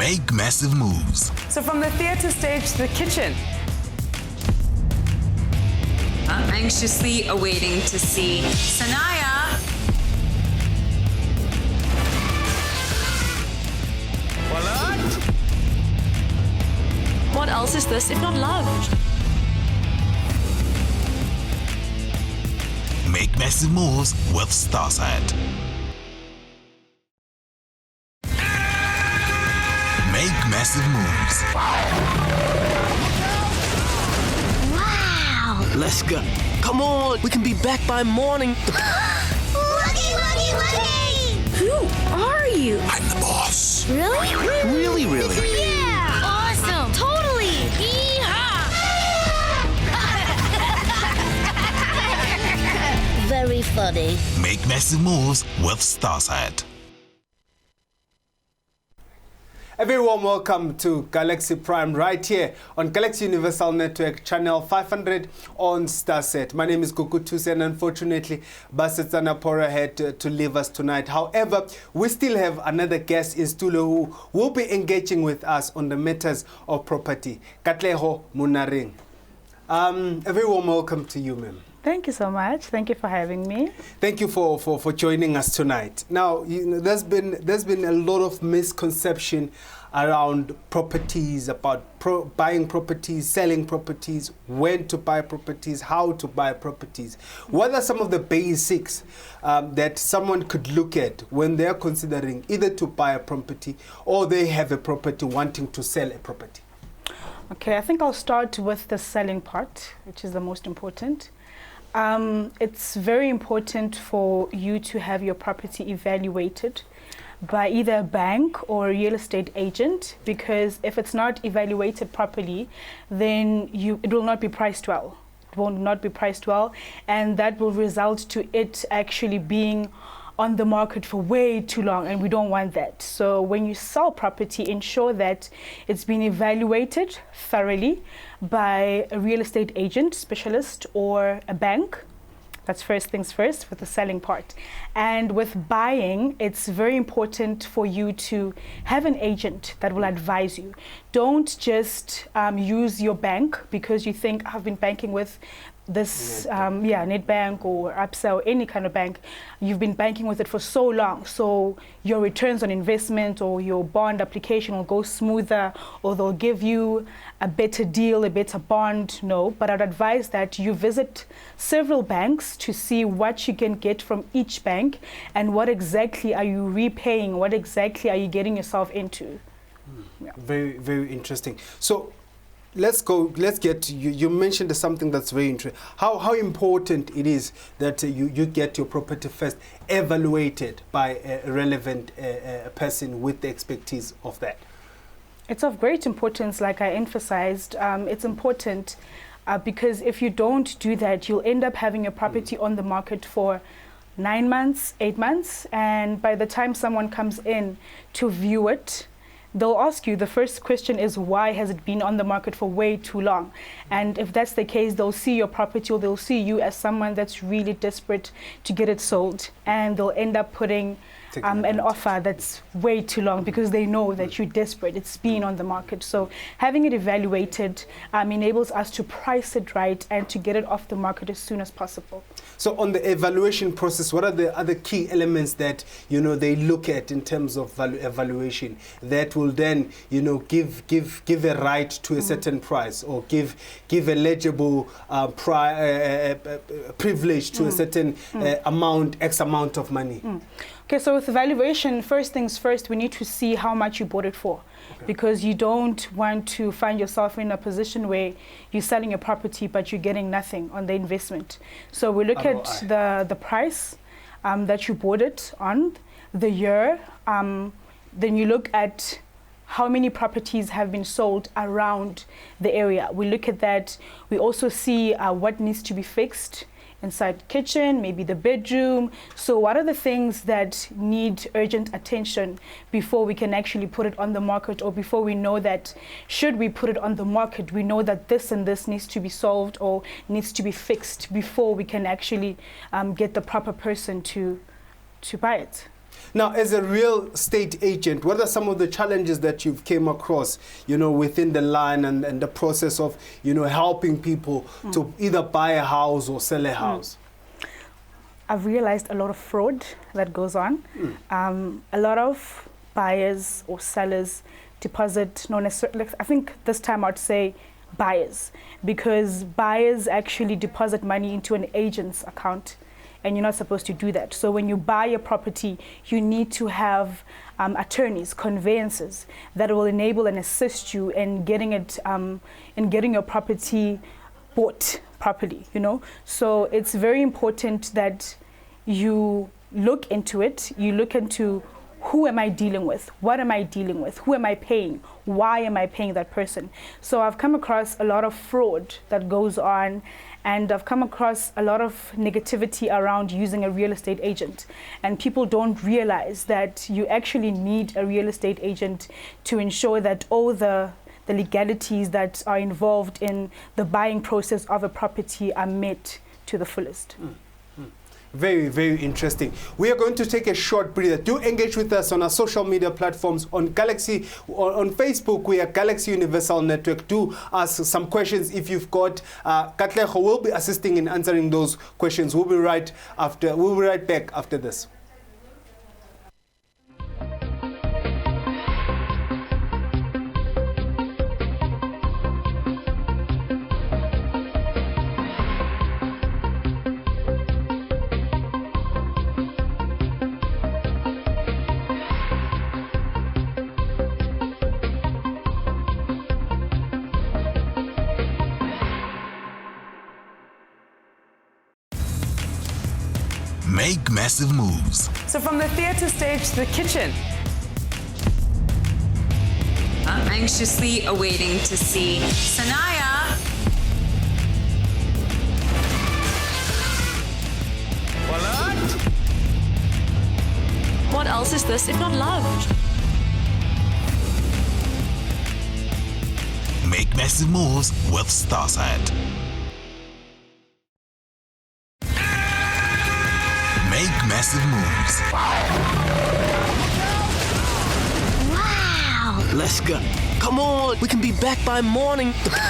Make massive moves. So from the theatre stage to the kitchen. I'm anxiously awaiting to see Sanaya. What else is this if not love? Make massive moves with Starsat. Make massive moves. Wow! Let's go. Come on, we can be back by morning. Looky! Who are you? I'm the boss. Really? Really? Yeah! Awesome! Totally! Yeehaw! Very funny. Make massive moves with Starsat. A very warm welcome to Galaxy Prime right here on Galaxy Universal Network, channel 500 on Starset. My name is Kukutus, and unfortunately, Basetsana Pora had to leave us tonight. However, we still have another guest in studio who will be engaging with us on the matters of property, Katleho Monareng. A very warm welcome to you, ma'am. Thank you so much. Thank you for having me. Thank you for joining us tonight. Now, there's been a lot of misconception around properties, about buying properties, selling properties, when to buy properties, how to buy properties. What are some of the basics that someone could look at when they're considering either to buy a property or they have a property wanting to sell a property? Okay, I think I'll start with the selling part, which is the most important. It's very important for you to have your property evaluated by either a bank or a real estate agent, because if it's not evaluated properly, then it will not be priced well. It will not be priced well, and that will result to it actually being on the market for way too long, and we don't want that. So when you sell property, ensure that it's been evaluated thoroughly by a real estate agent, specialist, or a bank. That's first things first with the selling part. And with buying, it's very important for you to have an agent that will advise you. Don't just use your bank because you think I've been banking with this Nedbank or Absa or any kind of bank. You've been banking with it for so long, so your returns on investment or your bond application will go smoother, or they'll give you a better deal, a better bond. No, but I'd advise that you visit several banks to see what you can get from each bank and what exactly are you repaying, what exactly are you getting yourself into. Yeah. Very, very interesting. So let's get you mentioned something that's very interesting. How important it is that you get your property first evaluated by a relevant person with the expertise of that. It's of great importance, like I emphasized. It's important because if you don't do that, you'll end up having a property on the market for 9 months, 8 months, and by the time someone comes in to view it, they'll ask you, the first question is, why has it been on the market for way too long? And if that's the case, they'll see your property, or they'll see you as someone that's really desperate to get it sold, and they'll end up putting an offer that's way too long because they know that you're desperate. It's been on the market. So having it evaluated enables us to price it right and to get it off the market as soon as possible. So on the evaluation process, what are the other key elements that they look at in terms of evaluation that will then give a right to a certain price, or give a legible privilege to a certain X amount of money? Okay, so with evaluation, first things first, we need to see how much you bought it for. Okay. Because you don't want to find yourself in a position where you're selling a property but you're getting nothing on the investment. So we look at the price that you bought it on, the year, then you look at how many properties have been sold around the area. We look at that. We also see what needs to be fixed inside the kitchen, maybe the bedroom. So what are the things that need urgent attention before we can actually put it on the market, or before we know that should we put it on the market, we know that this and this needs to be solved or needs to be fixed before we can actually get the proper person to buy it. Now, as a real estate agent, what are some of the challenges that you've came across, within the line and the process of, helping people to either buy a house or sell a house? I've realized a lot of fraud that goes on. A lot of buyers or sellers deposit, not necessarily, I think this time I'd say buyers, because buyers actually deposit money into an agent's account, and you're not supposed to do that. So when you buy a property, you need to have attorneys, conveyancers that will enable and assist you in getting it, in getting your property bought properly. So it's very important that you look into it. You look into, who am I dealing with? What am I dealing with? Who am I paying? Why am I paying that person? So I've come across a lot of fraud that goes on, and I've come across a lot of negativity around using a real estate agent. And people don't realize that you actually need a real estate agent to ensure that all the legalities that are involved in the buying process of a property are met to the fullest. Very, very interesting. We are going to take a short breather. Do engage with us on our social media platforms. On Galaxy, on Facebook, we are Galaxy Universal Network. Do ask some questions if you've got. Katleho will be assisting in answering those questions. We'll be right back after this. Make massive moves. So from the theater stage to the kitchen. Anxiously awaiting to see Sanaya. What else is this if not love? Make massive moves with Starsight. Make massive moves. Wow! Let's go. Come on, we can be back by morning. Looky!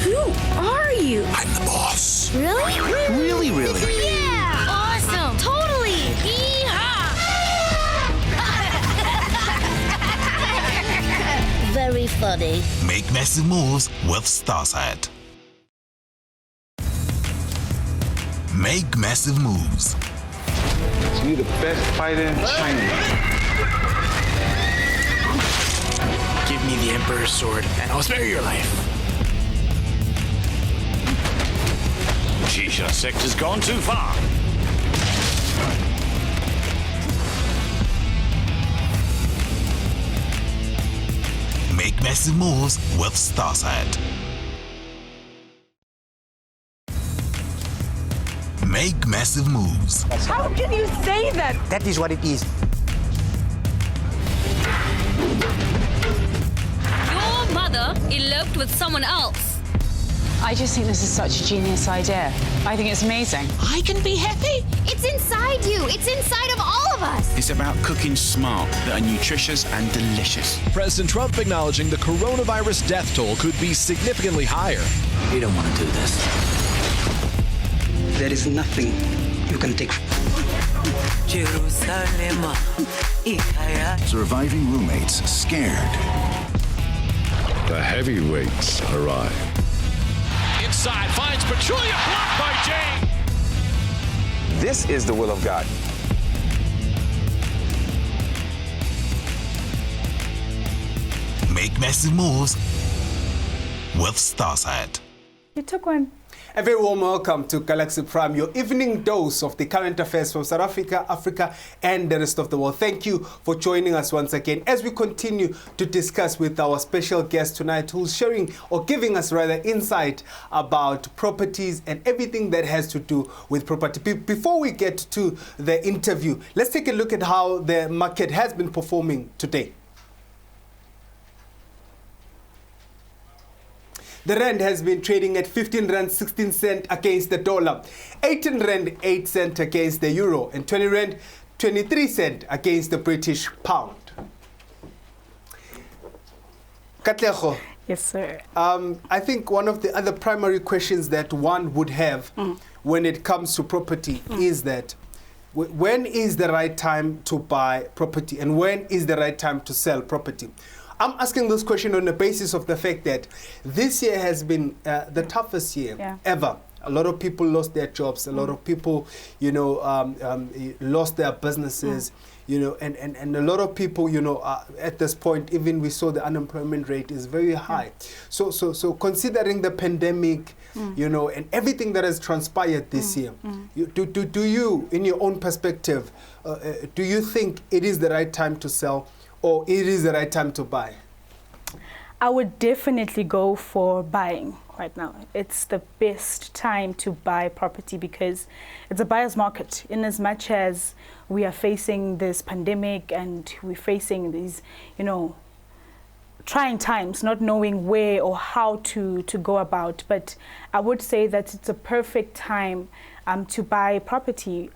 Who are you? I'm the boss. Really? Really? Yeah! Awesome! Totally! Yeehaw! Very funny. Make massive moves with Starsight. Make massive moves. You the best fighter in China. Give me the Emperor's sword, and I'll spare your life. Shisha sector's gone too far. Make massive moves with Starsight. Make massive moves. How can you say that? That is what it is. Your mother eloped with someone else. I just think this is such a genius idea. I think it's amazing. I can be happy? It's inside you. It's inside of all of us. It's about cooking smart that are nutritious and delicious. President Trump acknowledging the coronavirus death toll could be significantly higher. We don't want to do this. There is nothing you can take. Surviving roommates scared. The heavyweights arrive. Inside finds Pachulia, blocked by Jane. This is the will of God. Make massive moves with Starsight. You took one. A very warm welcome to Galaxy Prime, your evening dose of the current affairs from South Africa, Africa, and the rest of the world. Thank you for joining us once again as we continue to discuss with our special guest tonight, who's sharing or giving us rather insight about properties and everything that has to do with property. Before we get to the interview, let's take a look at how the market has been performing today. The rand has been trading at 15 rand 16 cent against the dollar, 18 rand 8 cent against the euro, and 20 rand 23 cent against the British pound. Katleho. Yes, sir. I think one of the other primary questions that one would have when it comes to property is that when is the right time to buy property and when is the right time to sell property? I'm asking this question on the basis of the fact that this year has been the toughest year ever. A lot of people lost their jobs. A lot of people, you know, lost their businesses. You know, and a lot of people, you know, at this point, even we saw the unemployment rate is very high. So considering the pandemic, you know, and everything that has transpired this year, do you, in your own perspective, do you think it is the right time to sell or it is the right time to buy? I would definitely go for buying right now. It's the best time to buy property because it's a buyer's market. In as much as we are facing this pandemic and we're facing these, you know, trying times, not knowing where or how to go about. But I would say that it's a perfect time to buy property.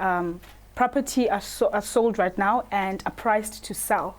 Property are sold right now and are priced to sell.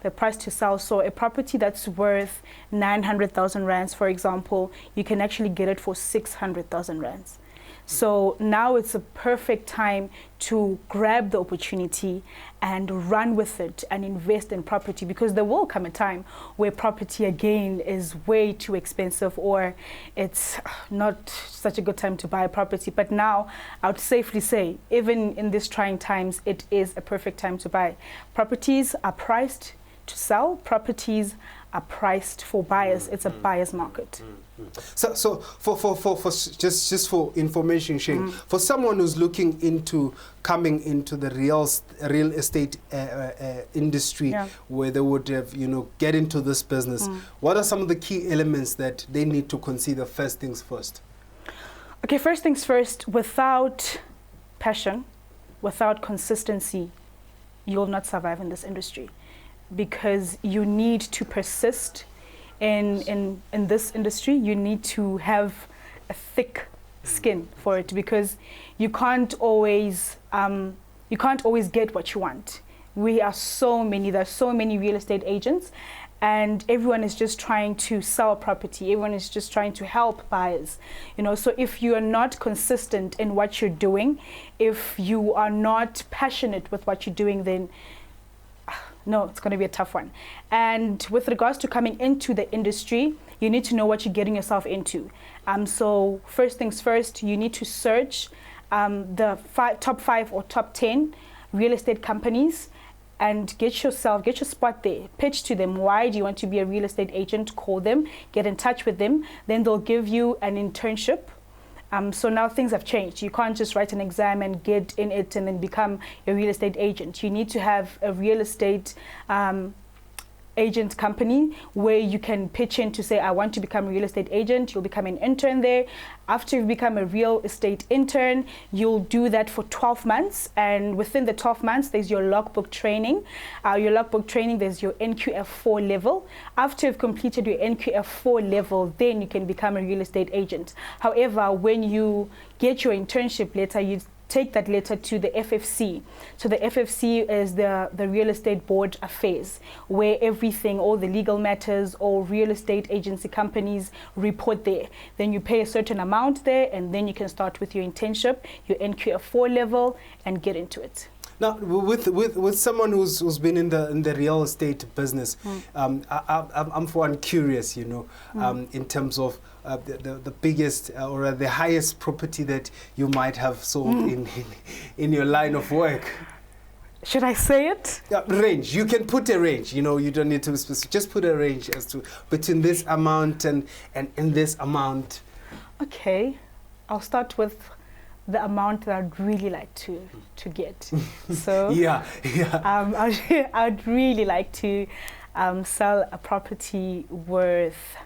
The price to sell. So a property that's worth 900,000 rands, for example, you can actually get it for 600,000 rands. So now it's a perfect time to grab the opportunity and run with it and invest in property, because there will come a time where property again is way too expensive or it's not such a good time to buy a property. But now I would safely say, even in these trying times, it is a perfect time to buy. Properties are priced to sell, properties are priced for buyers. It's a buyer's market. So for just for information sharing, for someone who's looking into coming into the real estate industry, where they would have, you know, get into this business, what are some of the key elements that they need to consider? First things first. Okay, first things first, without passion, without consistency, you'll not survive in this industry, because you need to persist in this industry. You need to have a thick skin for it, because you can't always get what you want. We are so many, there's so many real estate agents, and everyone is just trying to sell property. Everyone is just trying to help buyers, you know. So if you are not consistent in what you're doing, if you are not passionate with what you're doing, then no, it's going to be a tough one. And with regards to coming into the industry, you need to know what you're getting yourself into. So first things first, you need to search the top 5 or top 10 real estate companies and get your spot there. Pitch to them. Why do you want to be a real estate agent? Call them, get in touch with them. Then they'll give you an internship. So now things have changed. You can't just write an exam and get in it and then become a real estate agent. You need to have a real estate agent company where you can pitch in to say, I want to become a real estate agent. You'll become an intern there. After you become a real estate intern, you'll do that for 12 months. And within the 12 months, there's your logbook training. There's your NQF4 level. After you've completed your NQF4 level, then you can become a real estate agent. However, when you get your internship letter, you take that letter to the FFC. So the FFC is the Real Estate Board Affairs, where everything, all the legal matters, all real estate agency companies report there. Then you pay a certain amount there, and then you can start with your internship, your NQF4 level, and get into it. Now, with someone who's been in the real estate business, I'm for one curious, you know, in terms of the biggest or the highest property that you might have sold in your line of work. Should I say it? Range. You can put a range. You know, you don't need to be specific. Just put a range as to between this amount and this amount. Okay, I'll start with the amount that I'd really like to get. So I'd really like to sell a property worth,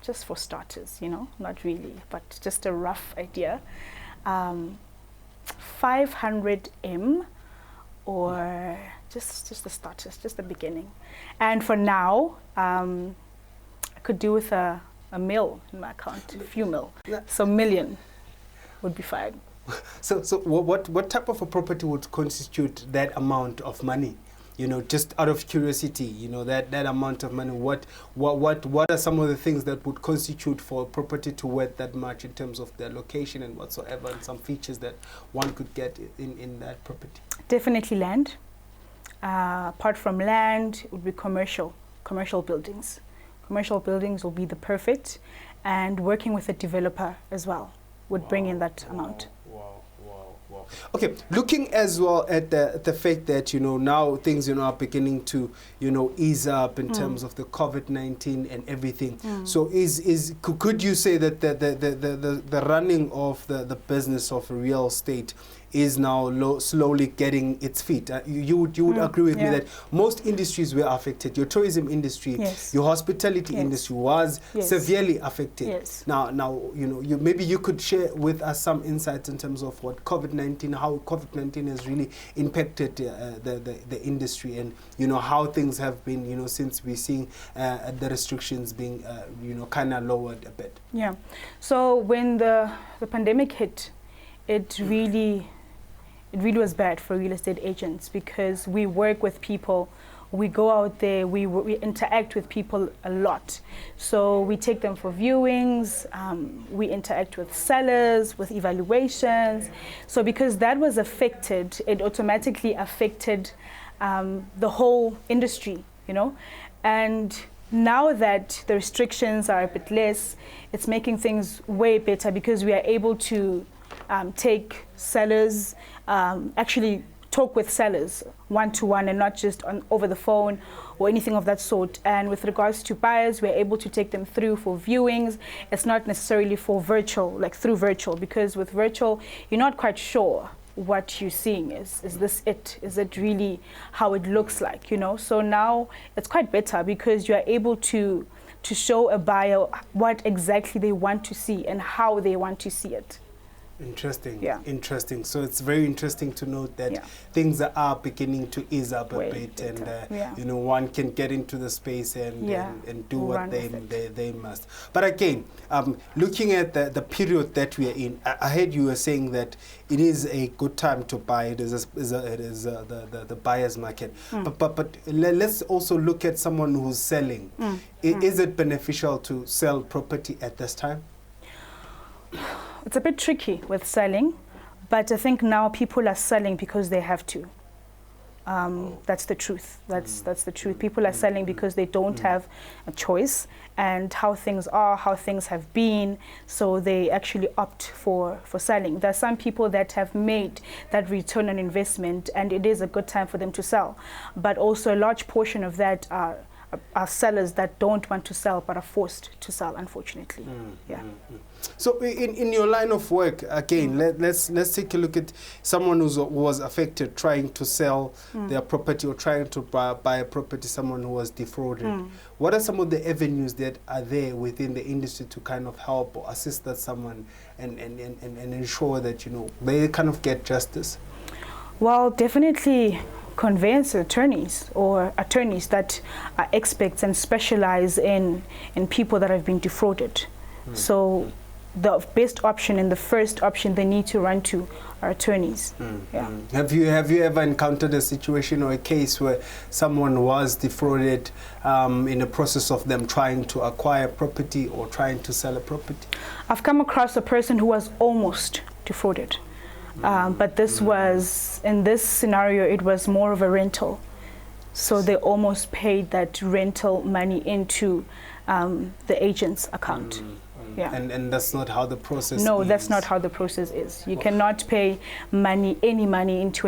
just for starters, you know, not really, but just a rough idea, 500 M, or just the starters, just the beginning. And for now, I could do with a a mil in my account, a few mil. So million would be fine. So what type of a property would constitute that amount of money? You know, just out of curiosity, you know, that amount of money, what are some of the things that would constitute for a property to worth that much in terms of their location and whatsoever, and some features that one could get in that property? Definitely land. Apart from land, it would be commercial buildings. Commercial buildings will be the perfect, and working with a developer as well would bring in that amount. Okay, looking as well at the fact that, you know, now things, you know, are beginning to, you know, ease up in terms of the COVID-19 and everything. So could you say that the running of the business of real estate is now slowly getting its feet? You would agree with me that most industries were affected. Your tourism industry, your hospitality industry was severely affected. Now, you know, maybe you could share with us some insights in terms of what how COVID-19 has really impacted the industry, and, you know, how things have been, you know, since we're seeing the restrictions being, you know, kind of lowered a bit. Yeah. So when the pandemic hit, it really was bad for real estate agents, because we work with people, we go out there, we interact with people a lot. So we take them for viewings, we interact with sellers, with evaluations. So because that was affected, it automatically affected the whole industry, you know. And now that the restrictions are a bit less, it's making things way better, because we are able to take sellers, actually talk with sellers one-to-one, and not just over the phone or anything of that sort. And with regards to buyers, we're able to take them through for viewings. It's not necessarily for virtual, like through virtual, because with virtual, you're not quite sure what you're seeing. Is this it? Is it really how it looks like, you know? So now it's quite better, because you're able to show a buyer what exactly they want to see and how they want to see it. Interesting. Yeah. Interesting. So it's very interesting to note that things are beginning to ease up a bit, and you know, one can get into the space and do what they must. But again, looking at the period that we are in, I heard you were saying that it is a good time to buy. It is the buyer's market. But let's also look at someone who's selling. Is it beneficial to sell property at this time? It's a bit tricky with selling, but I think now people are selling because they have to. That's the truth. That's the truth. People are selling because they don't have a choice, and how things are, how things have been, so they actually opt for selling. There are some people that have made that return on investment, and it is a good time for them to sell. But also a large portion of that are sellers that don't want to sell but are forced to sell, unfortunately. So in your line of work, again, let's take a look at someone who was affected trying to sell their property, or trying to buy a property, someone who was defrauded. What are some of the avenues that are there within the industry to kind of help or assist that someone and ensure that, you know, they kind of get justice? Well, definitely conveyance attorneys, or attorneys that are experts and specialize in people that have been defrauded. So the best option and the first option they need to run to are attorneys. Have you ever encountered a situation or a case where someone was defrauded in the process of them trying to acquire property or trying to sell a property? I've come across a person who was almost defrauded. But this was, in this scenario, it was more of a rental. So they almost paid that rental money into the agent's account. And that's not how the process is? No, that's not how the process is. You cannot pay any money into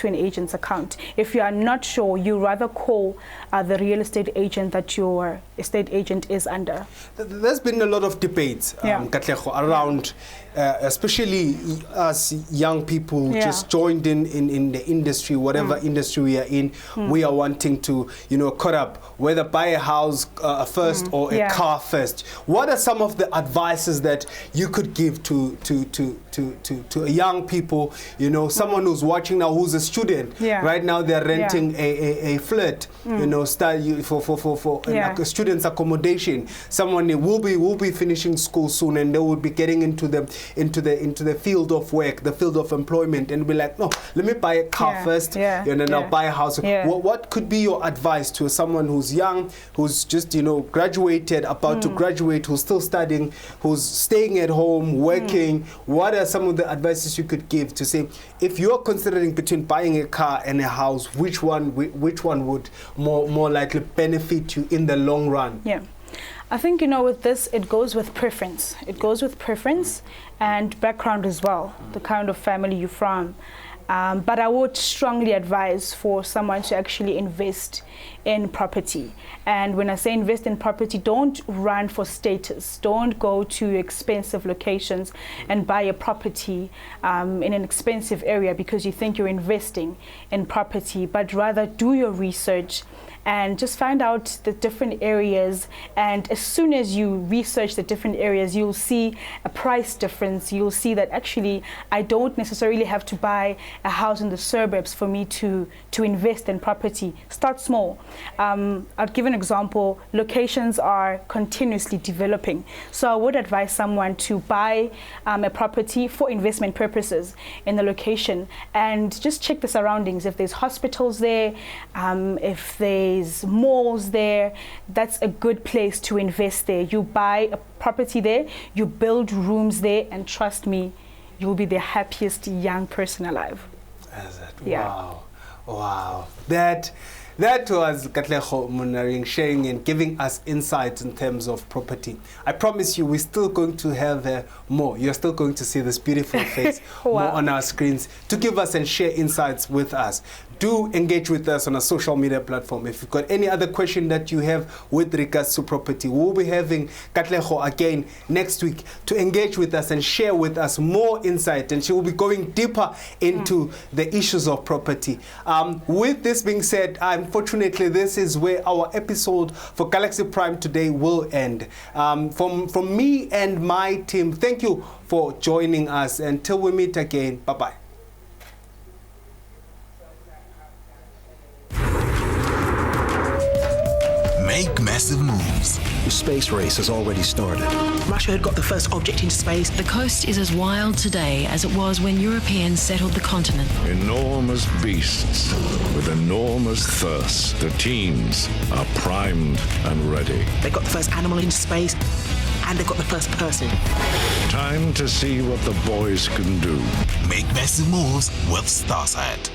an agent's account. If you are not sure, you rather call the real estate agent that your estate agent is under. There's been a lot of debates, Katleho, around especially us young people just joined in the industry, whatever industry we are in, we are wanting to, caught up, whether buy a house first or a car first. What are some of the advice advices that you could give to a young people, you know, someone who's watching now, who's a student. Right now they're renting a flat, you know, for a student's accommodation. Someone will be finishing school soon, and they will be getting into the field of work, the field of employment, and be like, no, let me buy a car first, and then I'll buy a house. What could be your advice to someone who's young, who's just, you know, graduated, about to graduate, who's still studying, who's staying at home, working? What are some of the advices you could give to say, if you're considering between buying a car and a house, which one would more likely benefit you in the long run? I think, you know, with this, it goes with preference. It goes with preference and background as well, the kind of family you're from. But I would strongly advise for someone to actually invest in property. And when I say invest in property, don't run for status. Don't go to expensive locations and buy a property in an expensive area because you think you're investing in property, but rather do your research and just find out the different areas. And as soon as you research the different areas, you'll see a price difference. You'll see that actually I don't necessarily have to buy a house in the suburbs for me to invest in property. Start small. I'll give an example. Locations are continuously developing. So I would advise someone to buy a property for investment purposes in the location and just check the surroundings. If there's hospitals there, if there's malls there, that's a good place to invest there. You buy a property there, you build rooms there, and trust me, you'll be the happiest young person alive. Wow. That was Katleho Monareng sharing and giving us insights in terms of property. I promise you, we're still going to have more. You're still going to see this beautiful face more on our screens to give us and share insights with us. Do engage with us on a social media platform. If you've got any other question that you have with regards to property, we'll be having Katleho again next week to engage with us and share with us more insight, and she will be going deeper into the issues of property. With this being said, unfortunately, this is where our episode for Galaxy Prime today will end. From me and my team, thank you for joining us. Until we meet again, bye-bye. Make massive moves. The space race has already started. Russia had got the first object into space. The coast is as wild today as it was when Europeans settled the continent. Enormous beasts with enormous thirst. The teams are primed and ready. They got the first animal into space, and they got the first person. Time to see what the boys can do. Make massive moves with Starsat.